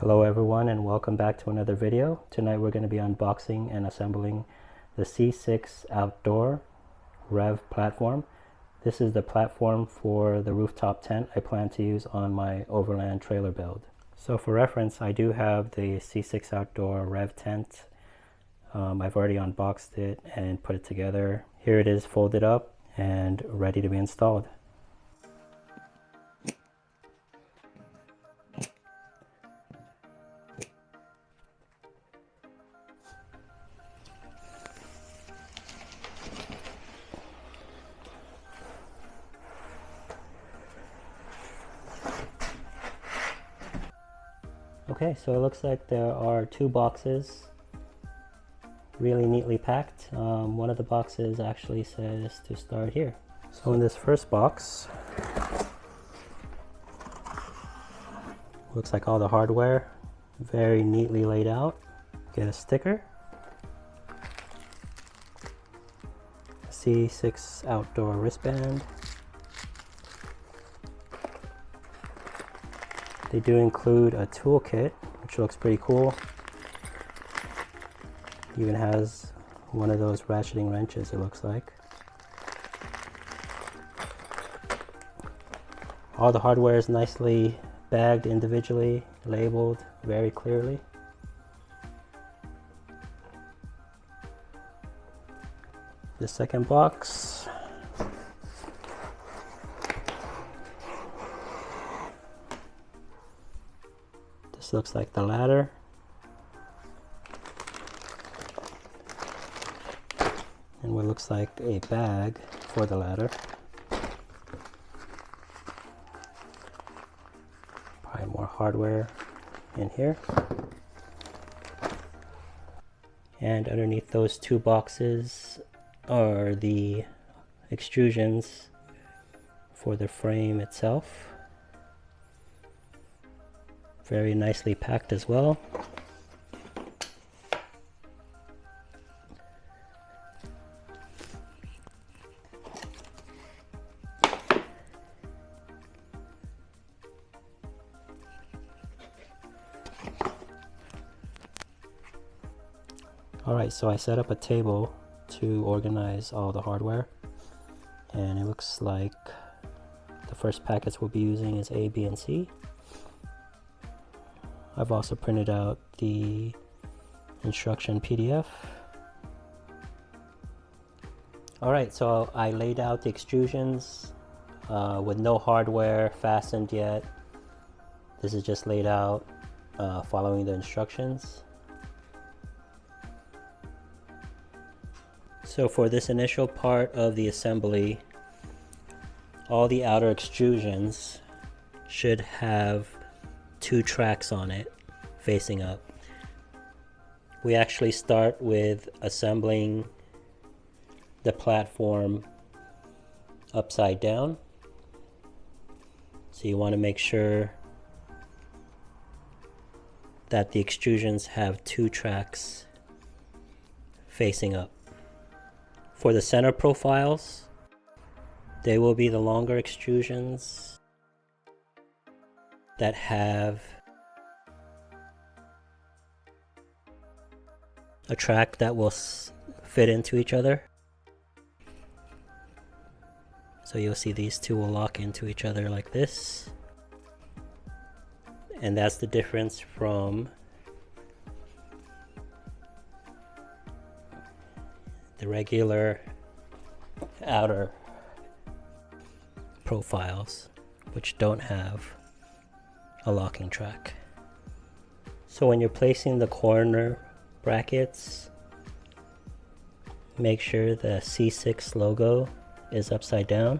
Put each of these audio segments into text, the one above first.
Hello everyone and welcome back to another video. Tonight we're going to be unboxing and assembling the C6 Outdoor Rev platform. This is the platform for the rooftop tent I plan to use on my overland trailer build. So for reference, I do have the C6 Outdoor Rev tent. I've already unboxed it and put it together. Here it is folded up and ready to be installed. Okay, so it looks like there are two boxes, really neatly packed. One of the boxes actually says to start here. So in this first box, looks like all the hardware, very neatly laid out. Get a sticker, C6 Outdoor wristband. They do include a toolkit, which looks pretty cool. Even has one of those ratcheting wrenches, it looks like. All the hardware is nicely bagged individually, labeled very clearly. The second box. This looks like the ladder. And what looks like a bag for the ladder. Probably more hardware in here. And underneath those two boxes are the extrusions for the frame itself. Very nicely packed as well. Alright, so I set up a table to organize all the hardware, and it looks like the first packets we'll be using is A, B, and C. I've also printed out the instruction PDF. Alright, so I laid out the extrusions with no hardware fastened yet. This is just laid out following the instructions. So for this initial part of the assembly, all the outer extrusions should have two tracks on it facing up. We actually start with assembling the platform upside down. So you want to make sure that the extrusions have two tracks facing up. For the center profiles, they will be the longer extrusions that have a track that will fit into each other. So you'll see these two will lock into each other like this. And that's the difference from the regular outer profiles, which don't have a locking track. So when you're placing the corner brackets, make sure the C6 logo is upside down.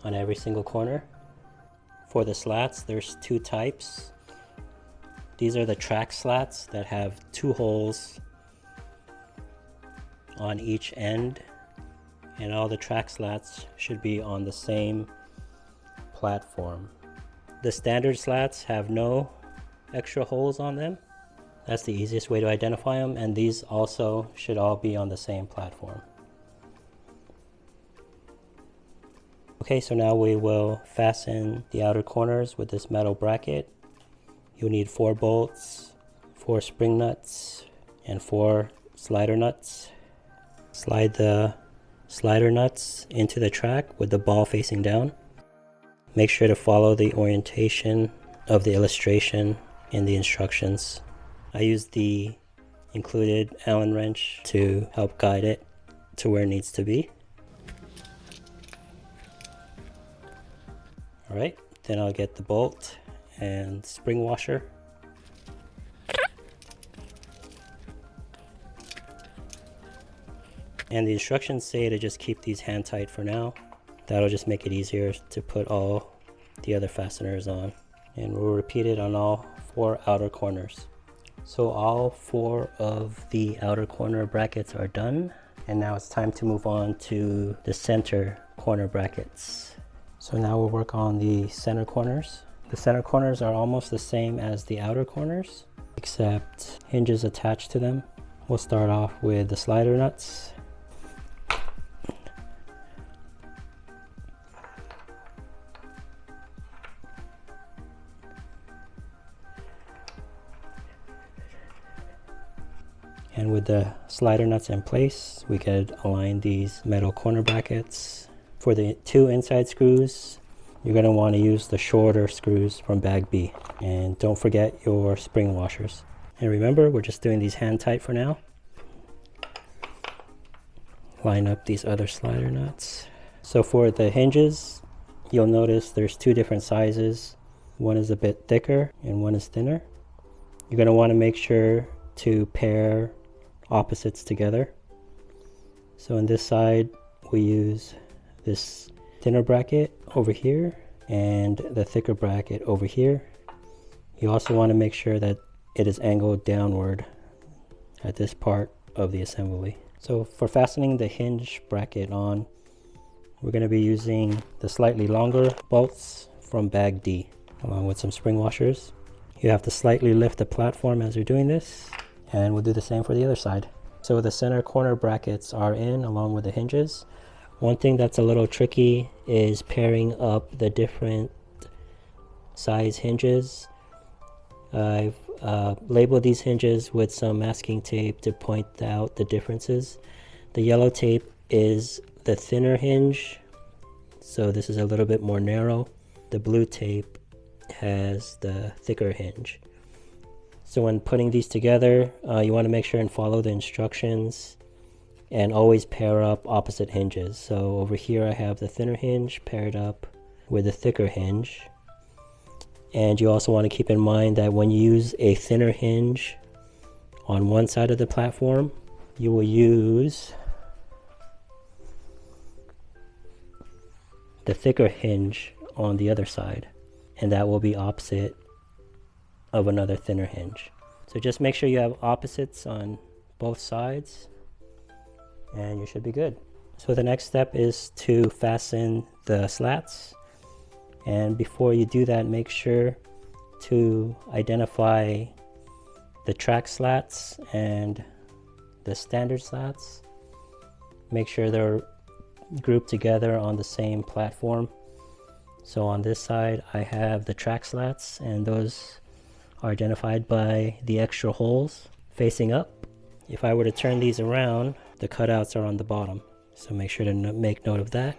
On every single corner. For the slats, there's two types. These are the track slats that have two holes on each end, and all the track slats should be on the same platform. The standard slats have no extra holes on them. That's the easiest way to identify them, and these also should all be on the same platform. Okay, so now we will fasten the outer corners with this metal bracket. You'll need 4 bolts, 4 spring nuts, and 4 slider nuts. Slide the slider nuts into the track with the ball facing down. Make sure to follow the orientation of the illustration in the instructions. I used the included Allen wrench to help guide it to where it needs to be. Alright, then I'll get the bolt and spring washer. And the instructions say to just keep these hand tight for now. That'll just make it easier to put all the other fasteners on. And we'll repeat it on all 4 outer corners. So all 4 of the outer corner brackets are done. And now it's time to move on to the center corner brackets. So now we'll work on the center corners. The center corners are almost the same as the outer corners, except hinges attached to them. We'll start off with the slider nuts. And with the slider nuts in place, we could align these metal corner brackets. For the 2 inside screws, you're going to want to use the shorter screws from bag B. And don't forget your spring washers. And remember, we're just doing these hand tight for now. Line up these other slider nuts. So for the hinges, you'll notice there's 2 different sizes. One is a bit thicker and one is thinner. You're going to want to make sure to pair opposites together. So on this side, we use this thinner bracket over here and the thicker bracket over here. You also want to make sure that it is angled downward at this part of the assembly. So for fastening the hinge bracket on, we're going to be using the slightly longer bolts from bag D along with some spring washers. You have to slightly lift the platform as you're doing this, and we'll do the same for the other side. So the center corner brackets are in along with the hinges. One thing that's a little tricky is pairing up the different size hinges. I've labeled these hinges with some masking tape to point out the differences. The yellow tape is the thinner hinge, so this is a little bit more narrow. The blue tape has the thicker hinge. So when putting these together, you want to make sure and follow the instructions and always pair up opposite hinges. So over here I have the thinner hinge paired up with the thicker hinge. And you also want to keep in mind that when you use a thinner hinge on one side of the platform, you will use the thicker hinge on the other side, and that will be opposite of another thinner hinge. So just make sure you have opposites on both sides and you should be good. So the next step is to fasten the slats, and before you do that, make sure to identify the track slats and the standard slats. Make sure they're grouped together on the same platform. So on this side I have the track slats, and those are identified by the extra holes facing up. If I were to turn these around, the cutouts are on the bottom, so make sure to make note of that.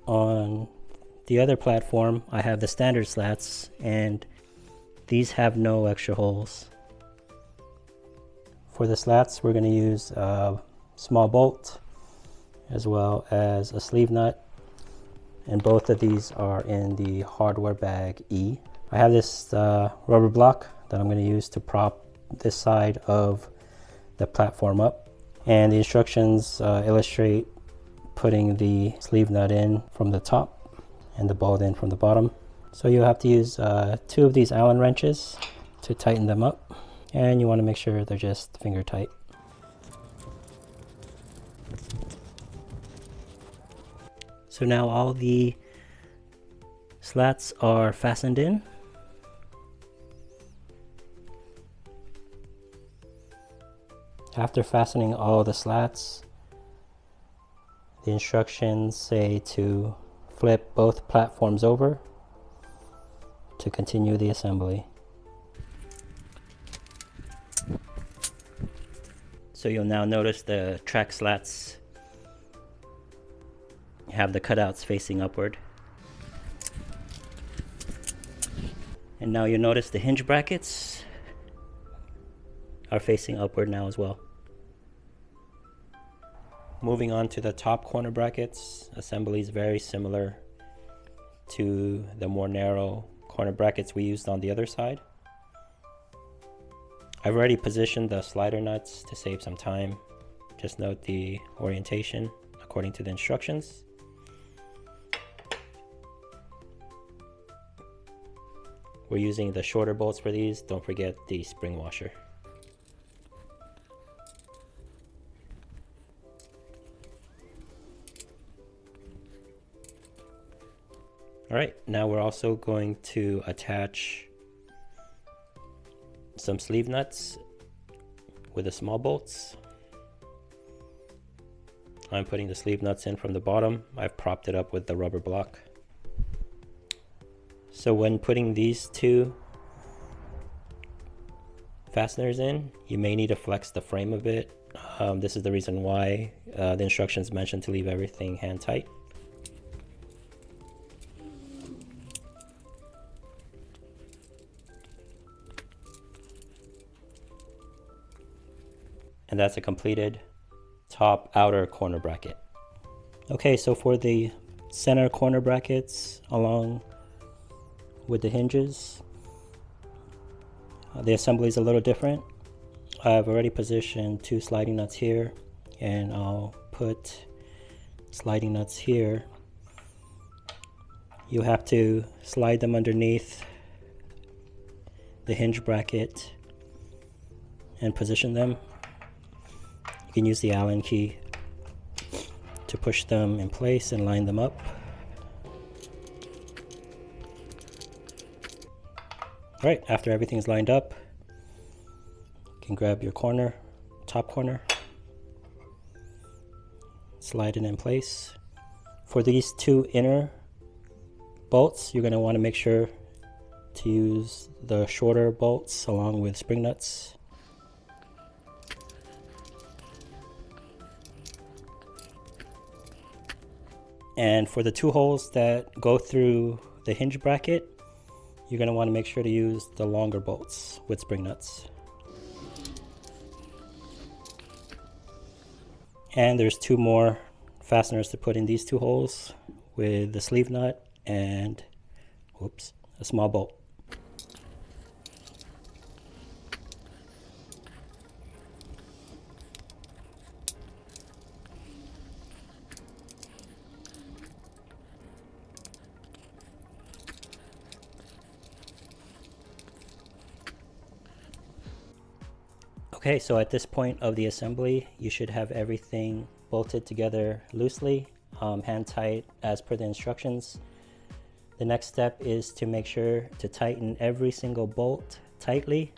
On the other platform I have the standard slats, and these have no extra holes. For the slats, we're going to use a small bolt as well as a sleeve nut, and both of these are in the hardware bag E. I have this rubber block that I'm going to use to prop this side of the platform up, and the instructions illustrate putting the sleeve nut in from the top and the bolt in from the bottom. So you'll have to use 2 of these Allen wrenches to tighten them up, and you want to make sure they're just finger tight. So now all the slats are fastened in. After fastening all the slats, the instructions say to flip both platforms over to continue the assembly. So you'll now notice the track slats have the cutouts facing upward. And now you'll notice the hinge brackets are facing upward now as well. Moving on to the top corner brackets, assembly is very similar to the more narrow corner brackets we used on the other side. I've already positioned the slider nuts to save some time. Just note the orientation according to the instructions. We're using the shorter bolts for these. Don't forget the spring washer. All right, now we're also going to attach some sleeve nuts with the small bolts. I'm putting the sleeve nuts in from the bottom. I've propped it up with the rubber block. So when putting these two fasteners in, you may need to flex the frame a bit. This is the reason why the instructions mention to leave everything hand tight. And that's a completed top outer corner bracket. Okay, so for the center corner brackets along with the hinges, the assembly is a little different. I've already positioned two sliding nuts here, and I'll put sliding nuts here. You have to slide them underneath the hinge bracket and position them. You can use the Allen key to push them in place and line them up. All right, after everything's lined up, you can grab your corner, top corner, slide it in place. For these two inner bolts, you're going to want to make sure to use the shorter bolts along with spring nuts. And for the two holes that go through the hinge bracket, you're going to want to make sure to use the longer bolts with spring nuts. And there's two more fasteners to put in these two holes with the sleeve nut and, whoops, a small bolt. Okay, so at this point of the assembly, you should have everything bolted together loosely, hand tight as per the instructions. The next step is to make sure to tighten every single bolt tightly.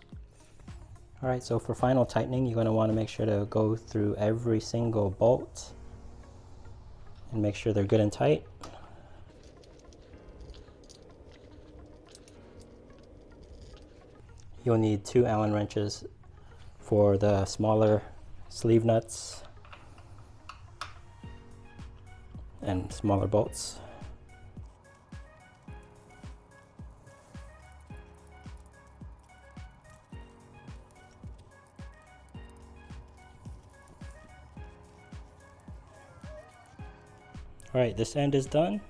All right, so for final tightening, you're going to want to make sure to go through every single bolt and make sure they're good and tight. You'll need 2 Allen wrenches for the smaller sleeve nuts and smaller bolts. All right, this end is done.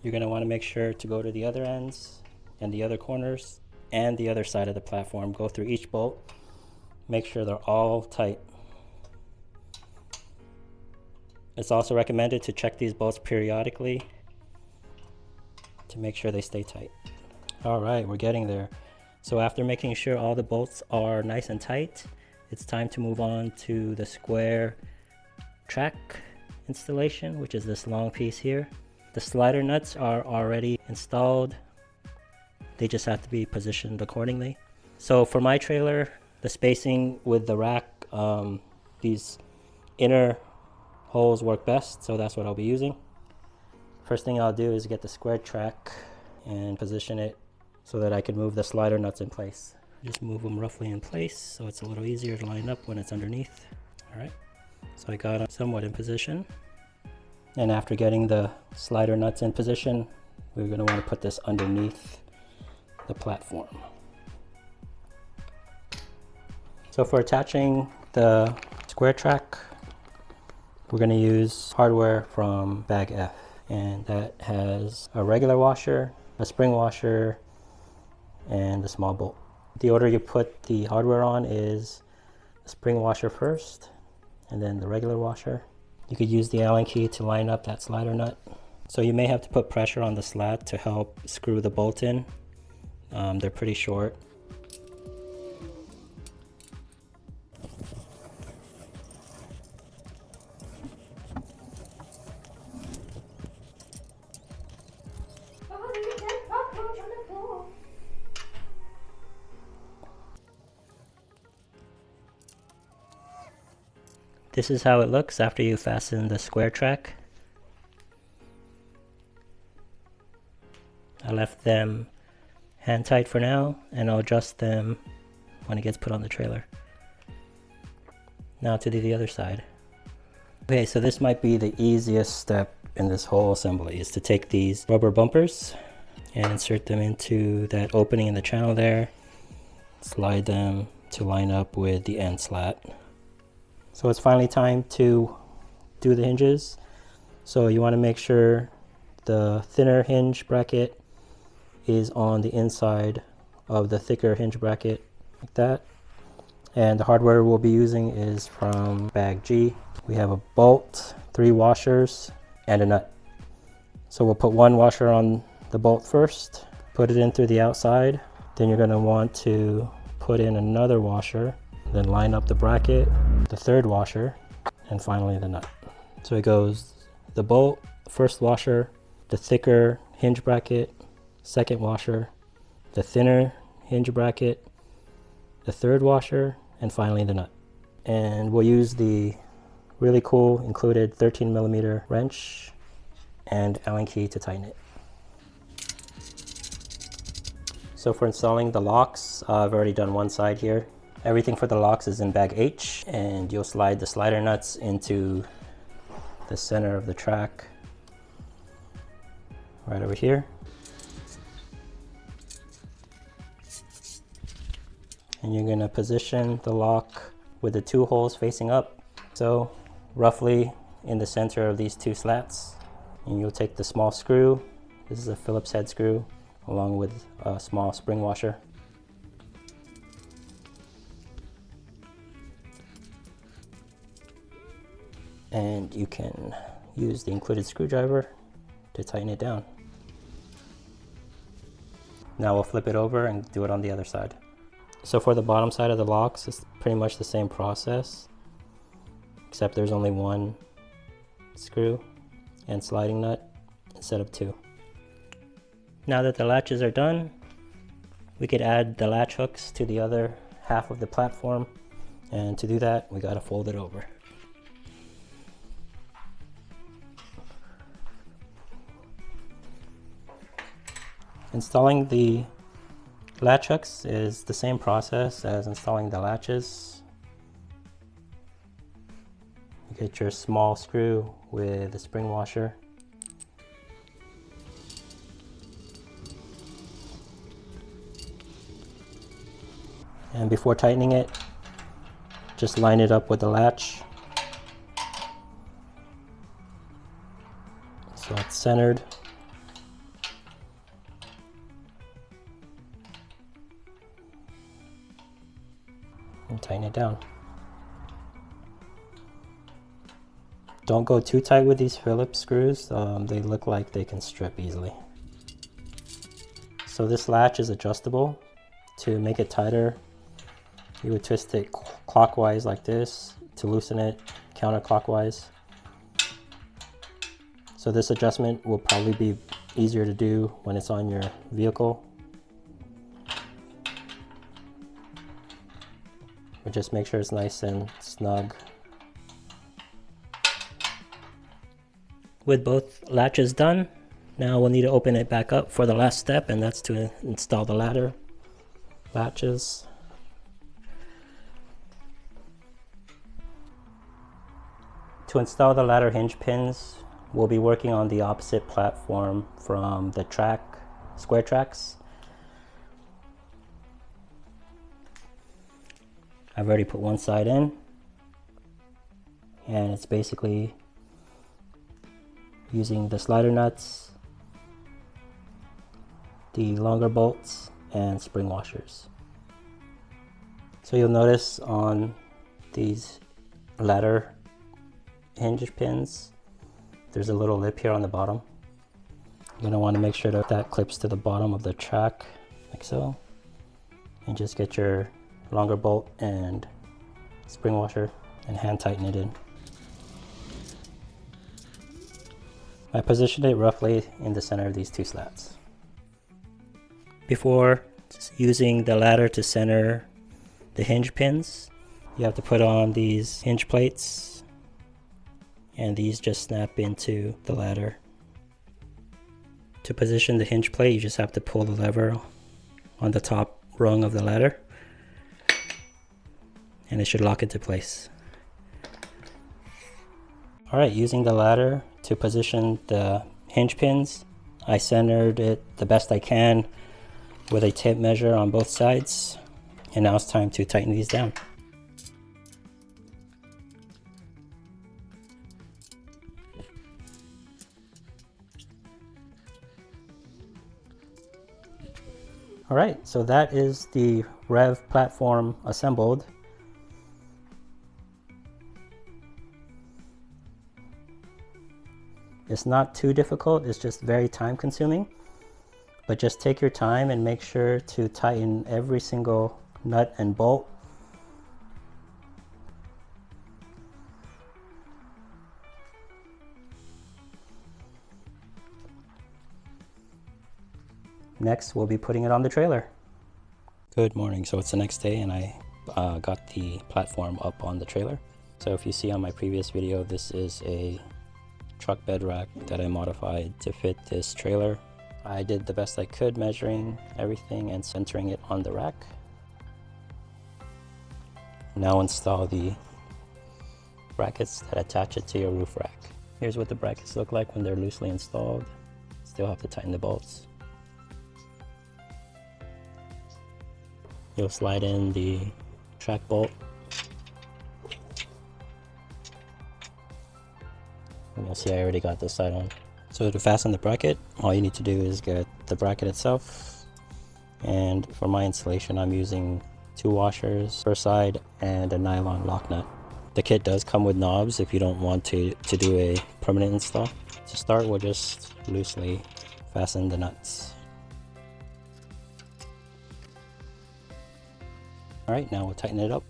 You're going to want to make sure to go to the other ends and the other corners and the other side of the platform. Go through each bolt. Make sure they're all tight. It's also recommended to check these bolts periodically to make sure they stay tight. All right, we're getting there. So after making sure all the bolts are nice and tight, it's time to move on to the square track installation, which is this long piece here. The slider nuts are already installed. They just have to be positioned accordingly. So for my trailer, the spacing with the rack, these inner holes work best, so that's what I'll be using. First thing I'll do is get the square track and position it so that I can move the slider nuts in place. Just move them roughly in place so it's a little easier to line up when it's underneath. All right, so I got them somewhat in position. And after getting the slider nuts in position, we're going to want to put this underneath the platform. So for attaching the square track, we're going to use hardware from Bag F, and that has a regular washer, a spring washer, and a small bolt. The order you put the hardware on is the spring washer first, and then the regular washer. You could use the Allen key to line up that slider nut. So you may have to put pressure on the slat to help screw the bolt in. They're pretty short. This is how it looks after you fasten the square track. I left them hand tight for now, and I'll adjust them when it gets put on the trailer. Now to do the other side. Okay, so this might be the easiest step in this whole assembly, is to take these rubber bumpers and insert them into that opening in the channel there. Slide them to line up with the end slat. So it's finally time to do the hinges. So you want to make sure the thinner hinge bracket is on the inside of the thicker hinge bracket, like that. And the hardware we'll be using is from Bag G. We have a bolt, 3 washers, and a nut. So we'll put one washer on the bolt first, put it in through the outside. Then you're going to want to put in another washer, then line up the bracket, the third washer, and finally the nut. So it goes the bolt, first washer, the thicker hinge bracket, second washer, the thinner hinge bracket, the third washer, and finally the nut. And we'll use the really cool included 13mm wrench and Allen key to tighten it. So for installing the locks, I've already done one side here. Everything for the locks is in Bag H, and you'll slide the slider nuts into the center of the track right over here. And you're going to position the lock with the 2 holes facing up, so roughly in the center of these 2 slats. And you'll take the small screw, this is a Phillips head screw, along with a small spring washer. And you can use the included screwdriver to tighten it down. Now we'll flip it over and do it on the other side. So for the bottom side of the locks, it's pretty much the same process, except there's only 1 screw and sliding nut instead of 2. Now that the latches are done, we could add the latch hooks to the other half of the platform, and to do that we gotta fold it over. Installing the latch hooks is the same process as installing the latches. You get your small screw with a spring washer. And before tightening it, just line it up with the latch so it's centered. And tighten it down. Don't go too tight with these Phillips screws. They look like they can strip easily. So this latch is adjustable. To make it tighter, you would twist it clockwise like this. To loosen it, counterclockwise. So this adjustment will probably be easier to do when it's on your vehicle. But just make sure it's nice and snug. With both latches done, now we'll need to open it back up for the last step, and that's to install the ladder latches. To install the ladder hinge pins, we'll be working on the opposite platform from the square tracks. I've already put one side in, and it's basically using the slider nuts, the longer bolts, and spring washers. So you'll notice on these ladder hinge pins, there's a little lip here on the bottom. You're going to want to make sure that clips to the bottom of the track, like so. And just get your longer bolt and spring washer and hand tighten it in. I positioned it roughly in the center of these two slats. Before using the ladder to center the hinge pins, you have to put on these hinge plates, and these just snap into the ladder. To position the hinge plate, you just have to pull the lever on the top rung of the ladder, and it should lock into place. Alright, using the ladder to position the hinge pins, I centered it the best I can with a tape measure on both sides, and now it's time to tighten these down. Alright, so that is the REV platform assembled. It's not too difficult, it's just very time consuming. But just take your time and make sure to tighten every single nut and bolt. Next, we'll be putting it on the trailer. Good morning. So it's the next day, and I got the platform up on the trailer. So if you see on my previous video, this is a truck bed rack that I modified to fit this trailer. I did the best I could measuring everything and centering it on the rack. Now install the brackets that attach it to your roof rack. Here's what the brackets look like when they're loosely installed. Still have to tighten the bolts. You'll slide in the track bolt. And you'll see I already got this side on. So to fasten the bracket, all you need to do is get the bracket itself. And for my installation, I'm using 2 washers per side and a nylon lock nut. The kit does come with knobs if you don't want to do a permanent install. To start, we'll just loosely fasten the nuts. Alright, now we'll tighten it up.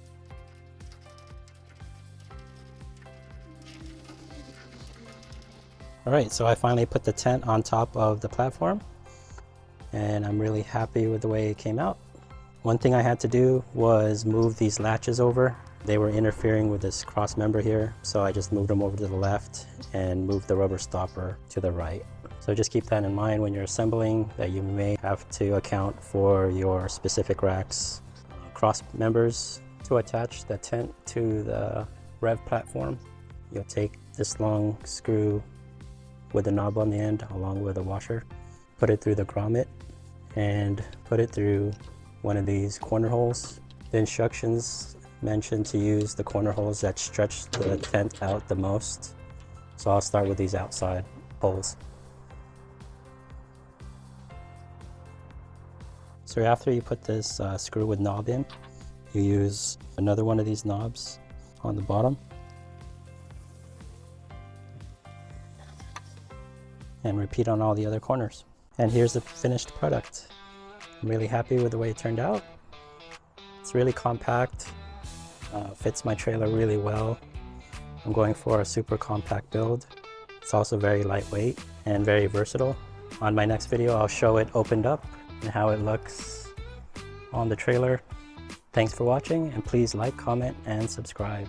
Alright, so I finally put the tent on top of the platform, and I'm really happy with the way it came out. One thing I had to do was move these latches over. They were interfering with this cross member here, so I just moved them over to the left and moved the rubber stopper to the right. So just keep that in mind when you're assembling, that you may have to account for your specific rack's cross members. To attach the tent to the REV platform, you'll take this long screw with the knob on the end along with a washer, put it through the grommet and put it through one of these corner holes. The instructions mention to use the corner holes that stretch the tent out the most, so I'll start with these outside holes. So after you put this screw with knob in, you use another one of these knobs on the bottom and repeat on all the other corners. And here's the finished product. I'm really happy with the way it turned out. It's really compact, fits my trailer really well. I'm going for a super compact build. It's also very lightweight and very versatile. On my next video, I'll show it opened up and how it looks on the trailer. Thanks for watching, and please like, comment, and subscribe.